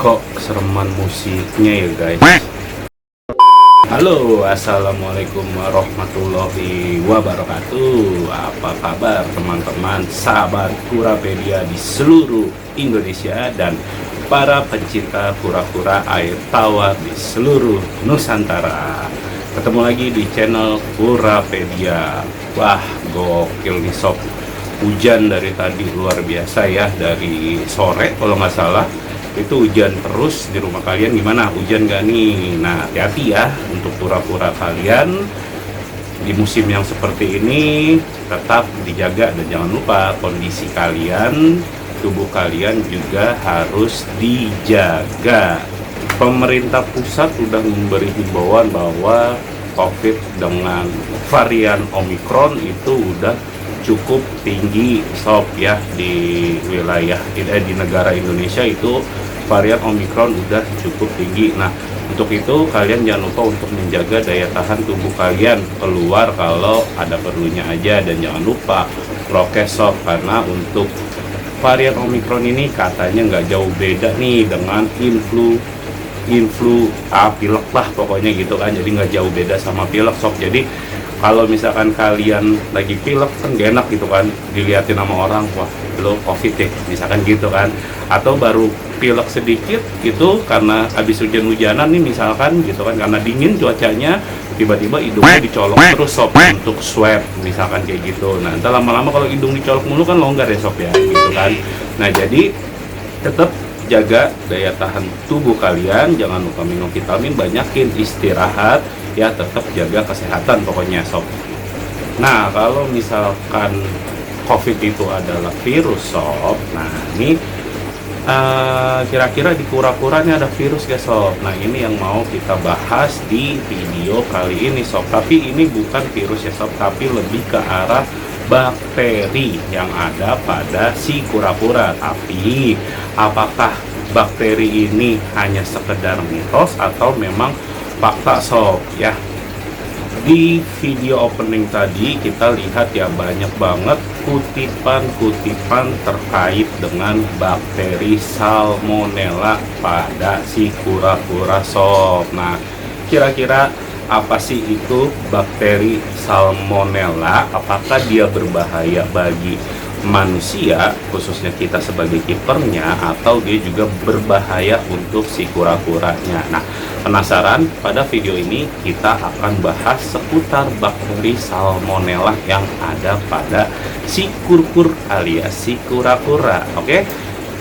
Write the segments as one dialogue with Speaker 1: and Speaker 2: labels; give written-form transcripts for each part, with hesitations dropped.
Speaker 1: kok kesereman musiknya ya guys. Halo, assalamualaikum warahmatullahi wabarakatuh. Apa kabar teman-teman, sahabat Kurapedia di seluruh Indonesia dan para pencinta kura-kura air tawar di seluruh Nusantara. Ketemu lagi di channel Kurapedia. Wah, gokil nih sob. Hujan dari tadi luar biasa ya, dari sore kalau nggak salah. Itu hujan terus di rumah kalian gimana? Hujan gak nih? Nah, hati-hati ya untuk kura-kura kalian di musim yang seperti ini. Tetap dijaga dan jangan lupa kondisi kalian, tubuh kalian juga harus dijaga. Pemerintah pusat sudah memberi himbauan bahwa COVID dengan varian Omikron itu udah cukup tinggi sob ya, di wilayah di negara Indonesia itu varian Omikron udah cukup tinggi. Nah, untuk itu kalian jangan lupa untuk menjaga daya tahan tubuh kalian keluar kalau ada perlunya aja, dan jangan lupa prokes sob, karena untuk varian Omikron ini katanya nggak jauh beda nih dengan pilek lah pokoknya gitu kan, jadi nggak jauh beda sama pilek sob. Jadi kalau misalkan kalian lagi pilek kan gak enak gitu kan, dilihatin sama orang, wah lo COVID deh misalkan gitu kan, atau baru pilek sedikit gitu karena habis hujan-hujanan nih misalkan gitu kan, karena dingin cuacanya, tiba-tiba hidungnya dicolok terus sob untuk swab misalkan kayak gitu. Nah, entar lama-lama kalau hidung dicolok mulu kan longgar ya sob ya gitu kan. Nah, jadi tetap jaga daya tahan tubuh kalian, jangan lupa minum vitamin, banyakin istirahat ya, tetap jaga kesehatan pokoknya sob. Nah, kalau misalkan COVID itu adalah virus sob, nah ini kira-kira di kura-kura ini ada virus guys sob. Nah, ini yang mau kita bahas di video kali ini sob. Tapi ini bukan virus ya sob, tapi lebih ke arah bakteri yang ada pada si kura-kura. Tapi apakah bakteri ini hanya sekedar mitos atau memang fakta sob ya? Di video opening tadi kita lihat ya, banyak banget kutipan-kutipan terkait dengan bakteri salmonella pada si kura-kura sob. Nah, kira-kira apa sih itu bakteri salmonella? Apakah dia berbahaya bagi manusia, khususnya kita sebagai kipernya, atau dia juga berbahaya untuk si kura-kuranya? Nah, penasaran? Pada video ini kita akan bahas seputar bakteri salmonella yang ada pada si kurkur alias si kura-kura. Oke?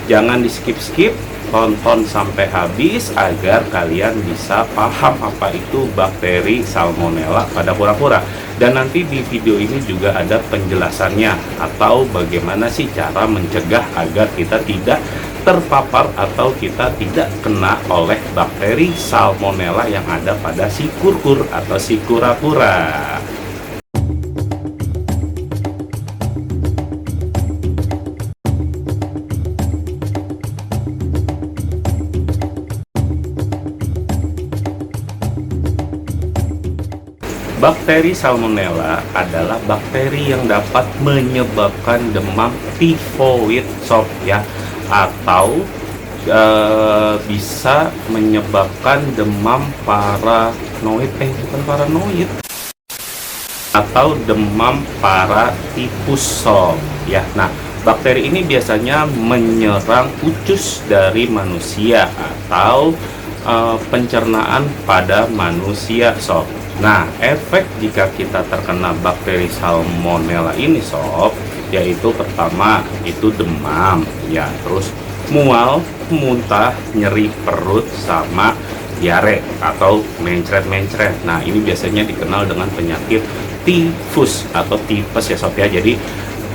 Speaker 1: Jangan di skip-skip, tonton sampai habis agar kalian bisa paham apa itu bakteri salmonella pada kura-kura. Dan nanti di video ini juga ada penjelasannya, atau bagaimana sih cara mencegah agar kita tidak terpapar atau kita tidak kena oleh bakteri salmonella yang ada pada si kurkur atau si kura-kura. Bakteri salmonella adalah bakteri yang dapat menyebabkan demam tifoid sob ya, atau bisa menyebabkan demam paranoid, bukan paranoid, atau demam paratipus sob ya. Nah, bakteri ini biasanya menyerang usus dari manusia atau pencernaan pada manusia sob. Nah, efek jika kita terkena bakteri salmonella ini sob, yaitu pertama itu demam ya, terus mual, muntah, nyeri perut, sama diare atau mencret-mencret. Nah, ini biasanya dikenal dengan penyakit tifus atau tipes ya sob ya. Jadi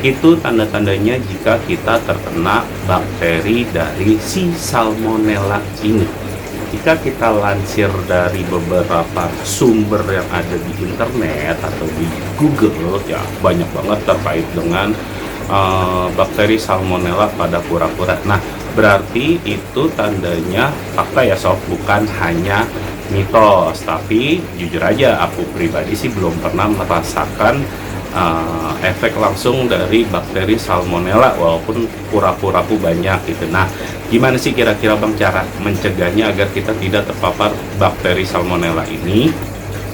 Speaker 1: itu tanda-tandanya jika kita terkena bakteri dari si salmonella ini. Jika kita lansir dari beberapa sumber yang ada di internet atau di Google ya, banyak banget terkait dengan bakteri salmonella pada kura-kura. Nah, berarti itu tandanya fakta ya sob, bukan hanya mitos. Tapi jujur aja aku pribadi sih belum pernah merasakan efek langsung dari bakteri salmonella, walaupun kura-kuraku banyak gitu. Nah, gimana sih kira-kira Bang cara mencegahnya agar kita tidak terpapar bakteri salmonella ini?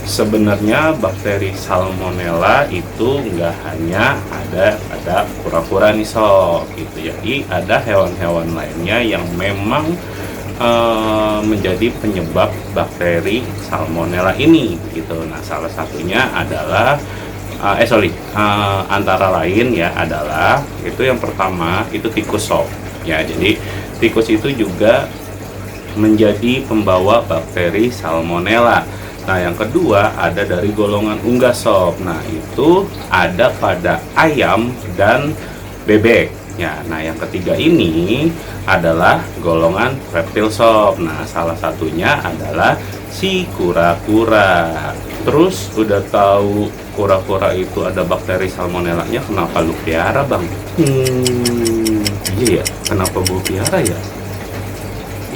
Speaker 1: Sebenarnya bakteri salmonella itu nggak hanya ada pada kura-kura nih sob gitu. Jadi ada hewan-hewan lainnya yang memang menjadi penyebab bakteri salmonella ini gitu. Nah, salah satunya adalah antara lain ya adalah itu yang pertama itu tikus sob ya. Jadi tikus itu juga menjadi pembawa bakteri salmonella. Nah, yang kedua ada dari golongan unggas sob. Nah, itu ada pada ayam dan bebek. Ya, nah yang ketiga ini adalah golongan reptil sob. Nah, salah satunya adalah si kura-kura. Terus udah tahu kura-kura itu ada bakteri salmonellanya, kenapa lu piara Bang? Iya ya, kenapa gua piara ya?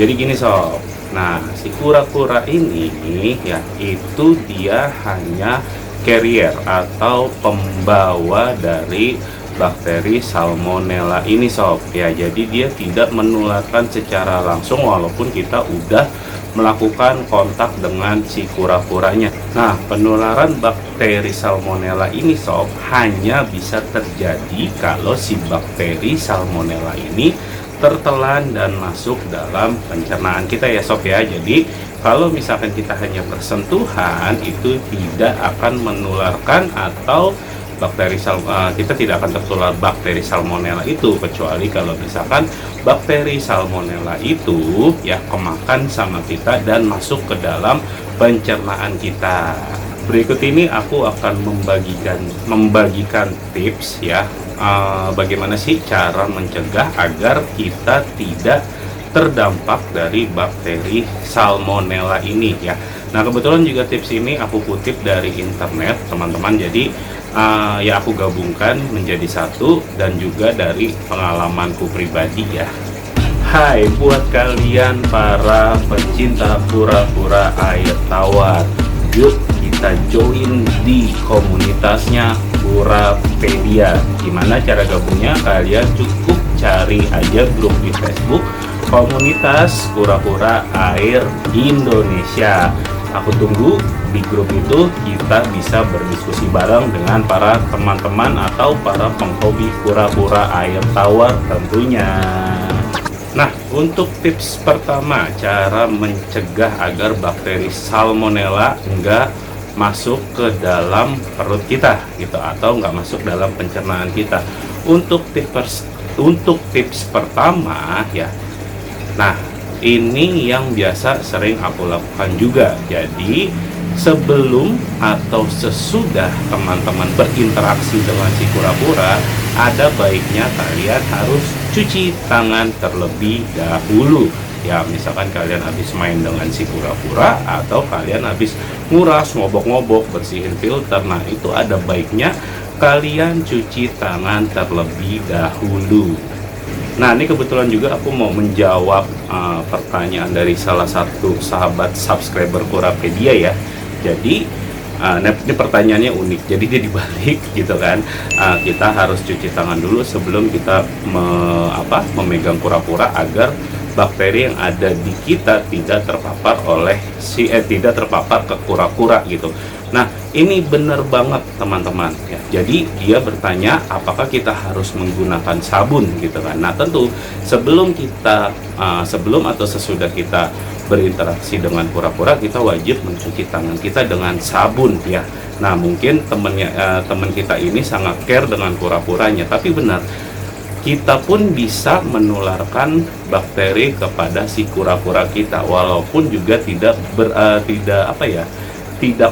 Speaker 1: Jadi gini sob. Nah, si kura-kura ini ya itu dia hanya carrier atau pembawa dari bakteri salmonella ini sob ya. Jadi dia tidak menularkan secara langsung walaupun kita udah melakukan kontak dengan si kura-kuranya. Nah, penularan bakteri salmonella ini sob hanya bisa terjadi kalau si bakteri salmonella ini tertelan dan masuk dalam pencernaan kita ya sob ya. Jadi kalau misalkan kita hanya bersentuhan itu tidak akan menularkan atau kita tidak akan tertular bakteri salmonella itu, kecuali kalau misalkan bakteri salmonella itu ya kemakan sama kita dan masuk ke dalam pencernaan kita. Berikut ini aku akan membagikan tips ya, bagaimana sih cara mencegah agar kita tidak terdampak dari bakteri salmonella ini ya. Nah, kebetulan juga tips ini aku kutip dari internet teman-teman. Jadi ya aku gabungkan menjadi satu dan juga dari pengalamanku pribadi ya. Hai buat kalian para pecinta kura-kura air tawar, yuk kita join di komunitasnya Kurapedia. Gimana cara gabungnya? Kalian cukup cari aja grup di Facebook Komunitas Kura-kura Air Indonesia. Aku tunggu di grup itu, kita bisa berdiskusi bareng dengan para teman-teman atau para penghobi kura-kura air tawar tentunya. Nah, untuk tips pertama, cara mencegah agar bakteri salmonella enggak masuk ke dalam perut kita gitu, atau enggak masuk dalam pencernaan kita. Untuk tips pertama ya, nah ini yang biasa sering aku lakukan juga. Jadi sebelum atau sesudah teman-teman berinteraksi dengan si kura-kura, ada baiknya kalian harus cuci tangan terlebih dahulu ya. Misalkan kalian habis main dengan si kura-kura atau kalian habis nguras, ngobok-ngobok, bersihin filter, nah itu ada baiknya kalian cuci tangan terlebih dahulu. Nah, ini kebetulan juga aku mau menjawab pertanyaan dari salah satu sahabat subscriber Kurapedia ya. Jadi ini pertanyaannya unik, jadi dia dibalik gitu kan. Kita harus cuci tangan dulu sebelum kita memegang kura-kura agar bakteri yang ada di kita tidak terpapar tidak terpapar ke kura-kura gitu. Nah, ini benar banget teman-teman ya. Jadi dia bertanya apakah kita harus menggunakan sabun gitu kan. Nah, tentu sebelum atau sesudah kita berinteraksi dengan kura-kura, kita wajib mencuci tangan kita dengan sabun ya. Nah, mungkin teman kita ini sangat care dengan kura-kuranya, tapi benar, kita pun bisa menularkan bakteri kepada si kura-kura kita walaupun juga tidak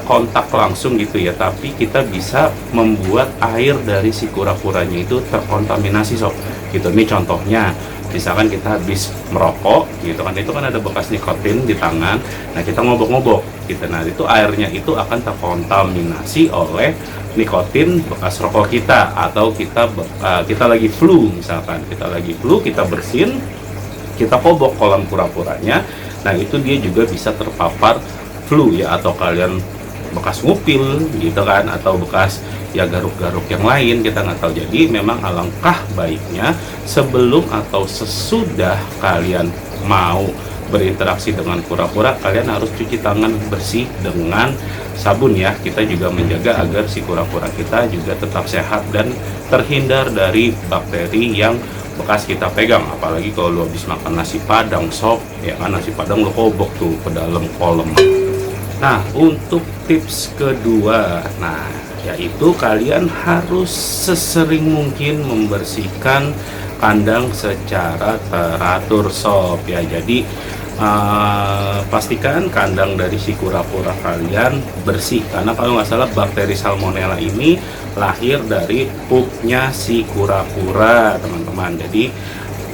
Speaker 1: kontak langsung gitu ya, tapi kita bisa membuat air dari si kura-kuranya itu terkontaminasi sob gitu. Ini contohnya, misalkan kita habis merokok gitu kan, itu kan ada bekas nikotin di tangan, nah kita ngobok-ngobok gitu, nah itu airnya itu akan terkontaminasi oleh nikotin bekas rokok kita. Atau kita lagi flu, misalkan kita bersin, kita kobok kolam kura-kuranya, nah itu dia juga bisa terpapar flu ya. Atau kalian bekas ngupil gitu kan, atau bekas ya garuk-garuk yang lain, kita nggak tahu. Jadi memang alangkah baiknya sebelum atau sesudah kalian mau berinteraksi dengan kura-kura, kalian harus cuci tangan bersih dengan sabun ya. Kita juga menjaga agar si kura-kura kita juga tetap sehat dan terhindar dari bakteri yang bekas kita pegang. Apalagi kalau lu habis makan nasi padang sob, ya kan, nasi padang lu kobok tuh ke dalam kolam. Nah, untuk tips kedua, nah yaitu kalian harus sesering mungkin membersihkan kandang secara teratur sob ya. Jadi pastikan kandang dari si kura-kura kalian bersih, karena kalau nggak salah bakteri salmonella ini lahir dari pupnya si kura-kura teman-teman. Jadi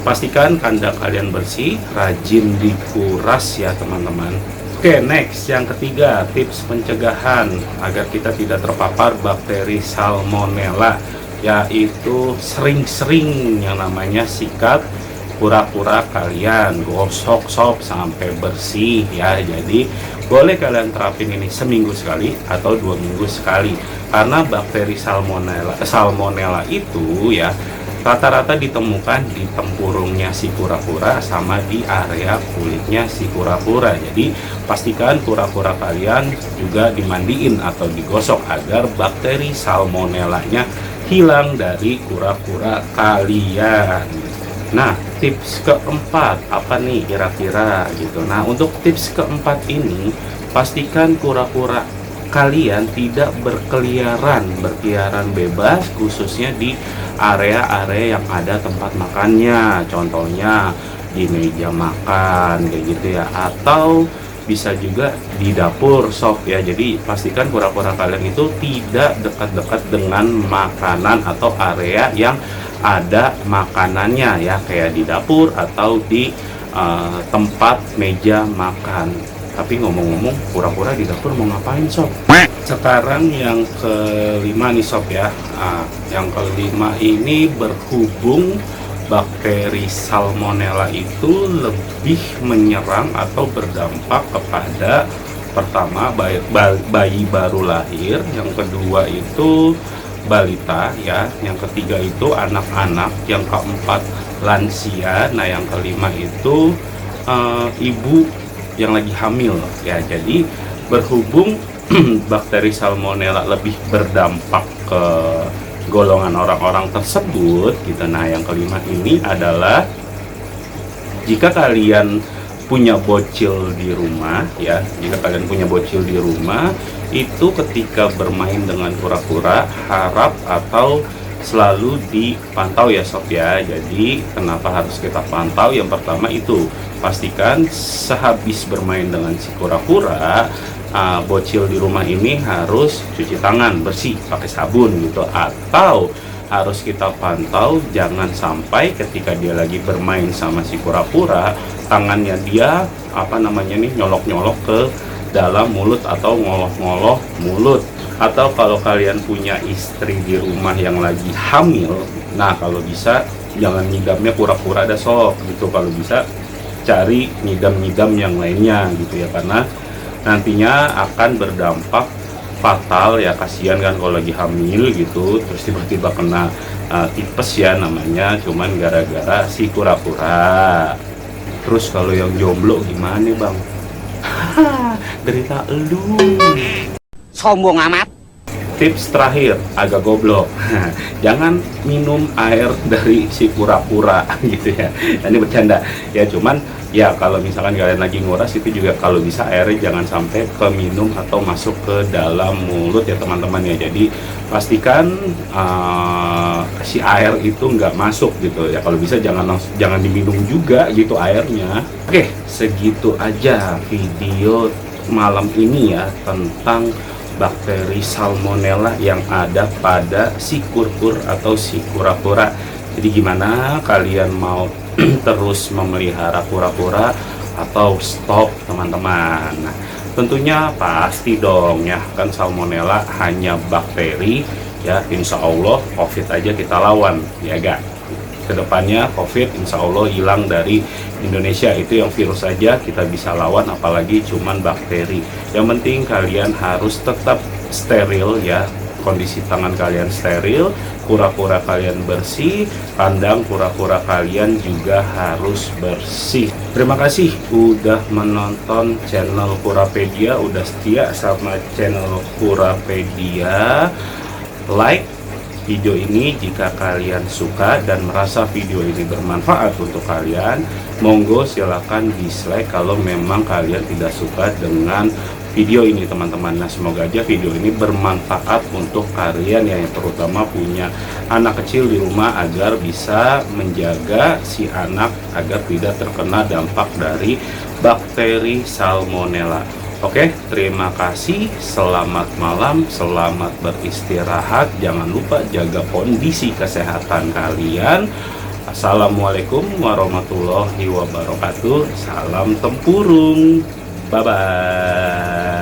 Speaker 1: pastikan kandang kalian bersih, rajin dikuras ya teman-teman. Oke, next, yang ketiga, tips pencegahan agar kita tidak terpapar bakteri salmonella, yaitu sering-sering yang namanya sikat kura-kura kalian, gosok sob sampai bersih ya. Jadi boleh kalian terapin ini seminggu sekali atau 2 minggu sekali, karena bakteri salmonella itu ya rata-rata ditemukan di tempurungnya si kura-kura sama di area kulitnya si kura-kura. Jadi pastikan kura-kura kalian juga dimandiin atau digosok agar bakteri salmonellanya hilang dari kura-kura kalian. Nah, tips keempat apa nih kira-kira gitu. Nah, untuk tips keempat ini, pastikan kura-kura kalian tidak berkeliaran bebas, khususnya di area-area yang ada tempat makannya. Contohnya di meja makan kayak gitu ya, atau bisa juga di dapur sob ya. Jadi pastikan kura-kura kalian itu tidak dekat-dekat dengan makanan atau area yang ada makanannya ya, kayak di dapur atau di tempat meja makan. Tapi ngomong-ngomong, kura-kura di dapur mau ngapain sob? Sekarang yang kelima nih sob ya. Yang kelima ini, berhubung bakteri salmonella itu lebih menyerang atau berdampak kepada pertama bayi baru lahir, yang kedua itu balita ya, yang ketiga itu anak-anak, yang keempat lansia, nah yang kelima itu ibu yang lagi hamil ya. Jadi berhubung bakteri salmonella lebih berdampak ke golongan orang-orang tersebut gitu. Nah, yang kelima ini adalah jika kalian punya bocil di rumah ya, jika kalian punya bocil di rumah itu ketika bermain dengan kura-kura harap atau selalu dipantau ya sob ya. Jadi kenapa harus kita pantau? Yang pertama itu pastikan sehabis bermain dengan si kura-kura, bocil di rumah ini harus cuci tangan bersih pakai sabun gitu, atau harus kita pantau jangan sampai ketika dia lagi bermain sama si kura-kura tangannya dia nyolok-nyolok ke dalam mulut atau ngoloh-ngoloh mulut. Atau kalau kalian punya istri di rumah yang lagi hamil, nah kalau bisa jangan ngidamnya kura-kura ada sob gitu. Kalau bisa cari ngidam-ngidam yang lainnya gitu ya, karena nantinya akan berdampak fatal ya. Kasihan kan kalau lagi hamil gitu terus tiba-tiba kena tipes ya namanya, cuman gara-gara si kura-kura. Terus kalau yang jomblo gimana bang? Derita elu.
Speaker 2: Sombong amat.
Speaker 1: Tips terakhir, agak goblok. Jangan minum air dari si kura-kura gitu ya. Ini bercanda ya, cuman ya kalau misalkan kalian lagi nguras itu juga kalau bisa airnya jangan sampai ke minum atau masuk ke dalam mulut ya teman-teman ya. Jadi pastikan si air itu nggak masuk gitu ya. Kalau bisa jangan diminum juga gitu airnya. Oke, segitu aja video malam ini ya tentang bakteri salmonella yang ada pada si kurkur atau si kura-kura. Jadi gimana, kalian mau terus memelihara kura-kura atau stop teman-teman? Nah, tentunya pasti dong ya, kan salmonella hanya bakteri ya, insya Allah COVID aja kita lawan ya gak? kedepannya COVID insya Allah hilang dari Indonesia. Itu yang virus saja kita bisa lawan, apalagi cuman bakteri. Yang penting kalian harus tetap steril ya, kondisi tangan kalian steril, kura-kura kalian bersih, kandang kura-kura kalian juga harus bersih. Terima kasih udah menonton channel Kurapedia, udah setia sama channel Kurapedia. Like video ini jika kalian suka dan merasa video ini bermanfaat untuk kalian. Monggo silahkan dislike kalau memang kalian tidak suka dengan video ini teman-teman. Nah, semoga aja video ini bermanfaat untuk kalian yang terutama punya anak kecil di rumah, agar bisa menjaga si anak agar tidak terkena dampak dari bakteri salmonella. Oke, terima kasih, selamat malam, selamat beristirahat, jangan lupa jaga kondisi kesehatan kalian. Assalamualaikum warahmatullahi wabarakatuh, salam tempurung, bye-bye.